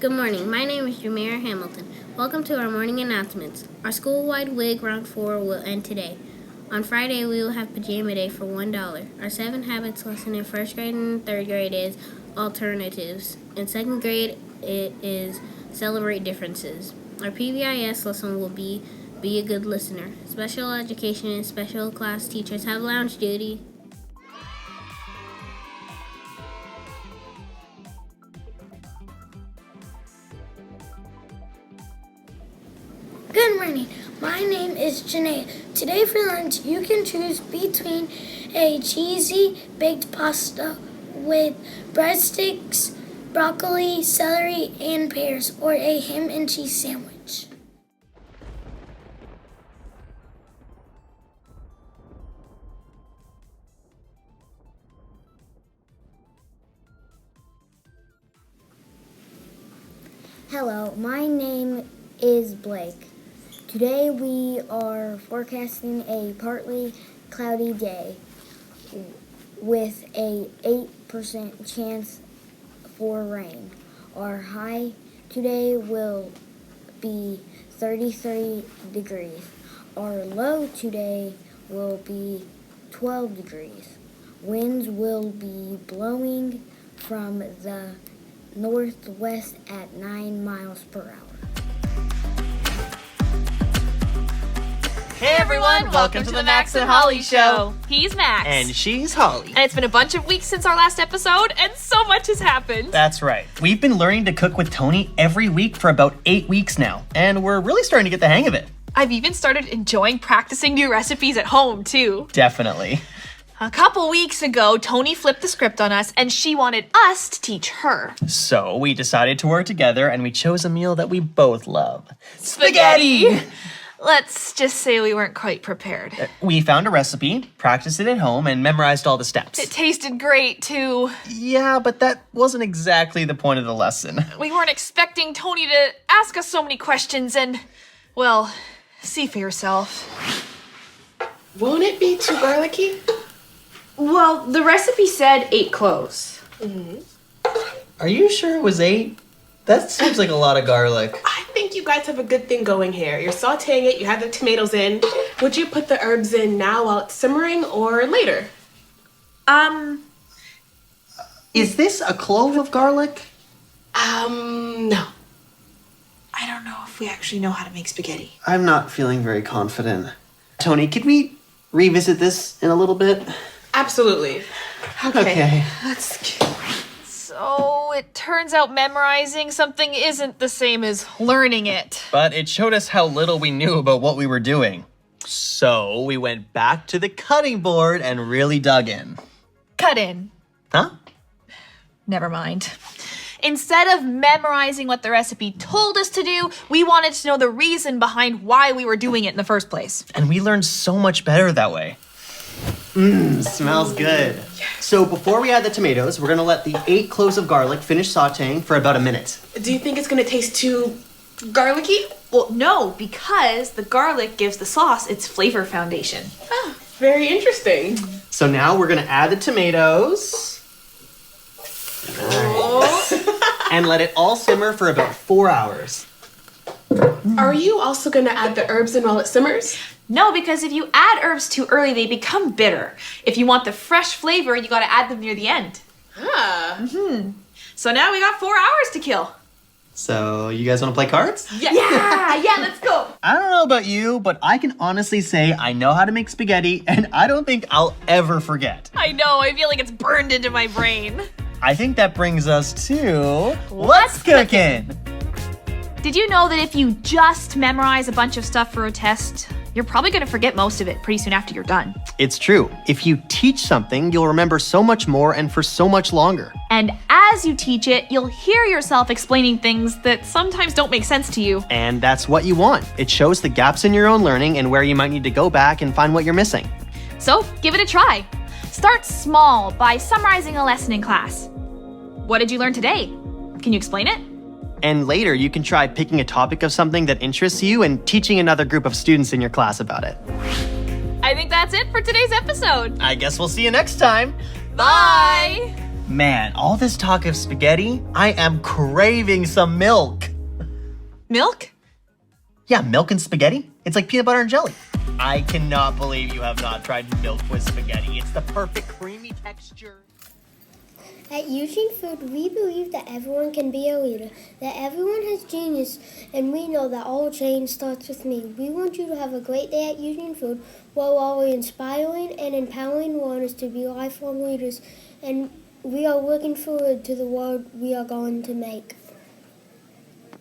Good morning. My name is Jameer Hamilton. Welcome to our morning announcements. Our school-wide WIG Round 4 will end today. On Friday, we will have Pajama Day for $1. Our 7 Habits lesson in 1st grade and 3rd grade is Alternatives. In 2nd grade, it is Celebrate Differences. Our PBIS lesson will be a Good Listener. Special education and special class teachers have lounge duty. Good morning. My name is Janae. Today for lunch, you can choose between a cheesy baked pasta with breadsticks, broccoli, celery, and pears, or a ham and cheese sandwich. Hello, my name is Blake. Today we are forecasting a partly cloudy day with a 8% chance for rain. Our high today will be 33 degrees. Our low today will be 12 degrees. Winds will be blowing from the northwest at 9 miles per hour. Hey everyone, welcome to the Max and Holly Show. He's Max. And she's Holly. And it's been a bunch of weeks since our last episode, and so much has happened. That's right. We've been learning to cook with Tony every week for about 8 weeks now, and we're really starting to get the hang of it. I've even started enjoying practicing new recipes at home, too. Definitely. A couple weeks ago, Tony flipped the script on us, and she wanted us to teach her. So we decided to work together, and we chose a meal that we both love. Spaghetti! Let's just say we weren't quite prepared. We found a recipe, practiced it at home, and memorized all the steps. It tasted great, too. Yeah, but that wasn't exactly the point of the lesson. We weren't expecting Tony to ask us so many questions, and, well, see for yourself. Won't it be too garlicky? Well, the recipe said 8 cloves. Are you sure it was 8? That seems like a lot of garlic. I think you guys have a good thing going here. You're sauteing it, you have the tomatoes in. Would you put the herbs in now while it's simmering or later? Is this a clove of garlic? No. I don't know if we actually know how to make spaghetti. I'm not feeling very confident. Tony, could we revisit this in a little bit? Absolutely. Okay. So, it turns out memorizing something isn't the same as learning it. But it showed us how little we knew about what we were doing. So we went back to the cutting board and really dug in. Cut in. Huh? Never mind. Instead of memorizing what the recipe told us to do, we wanted to know the reason behind why we were doing it in the first place. And we learned so much better that way. Smells good. So before we add the tomatoes, we're gonna let the 8 cloves of garlic finish sauteing for about a minute. Do you think it's gonna taste too garlicky? Well, no, because the garlic gives the sauce its flavor foundation. Oh, very interesting. So now we're gonna add the tomatoes. And let it all simmer for about 4 hours. Are you also gonna add the herbs in while it simmers? No, because if you add herbs too early, they become bitter. If you want the fresh flavor, you gotta add them near the end. So now we got 4 hours to kill. So you guys wanna play cards? Yeah, let's go. I don't know about you, but I can honestly say I know how to make spaghetti, and I don't think I'll ever forget. I know, I feel like it's burned into my brain. I think that brings us to What's Cooking? Did you know that if you just memorize a bunch of stuff for a test, you're probably going to forget most of it pretty soon after you're done? It's true. If you teach something, you'll remember so much more and for so much longer. And as you teach it, you'll hear yourself explaining things that sometimes don't make sense to you. And that's what you want. It shows the gaps in your own learning and where you might need to go back and find what you're missing. So give it a try. Start small by summarizing a lesson in class. What did you learn today? Can you explain it? And later, you can try picking a topic of something that interests you and teaching another group of students in your class about it. I think that's it for today's episode. I guess we'll see you next time. Bye! Man, all this talk of spaghetti, I am craving some milk. Milk? Yeah, milk and spaghetti. It's like peanut butter and jelly. I cannot believe you have not tried milk with spaghetti. It's the perfect creamy texture. At Eugene Food, we believe that everyone can be a leader, that everyone has genius, and we know that all change starts with me. We want you to have a great day at Eugene Food, while we're inspiring and empowering learners to be lifelong leaders, and we are looking forward to the world we are going to make.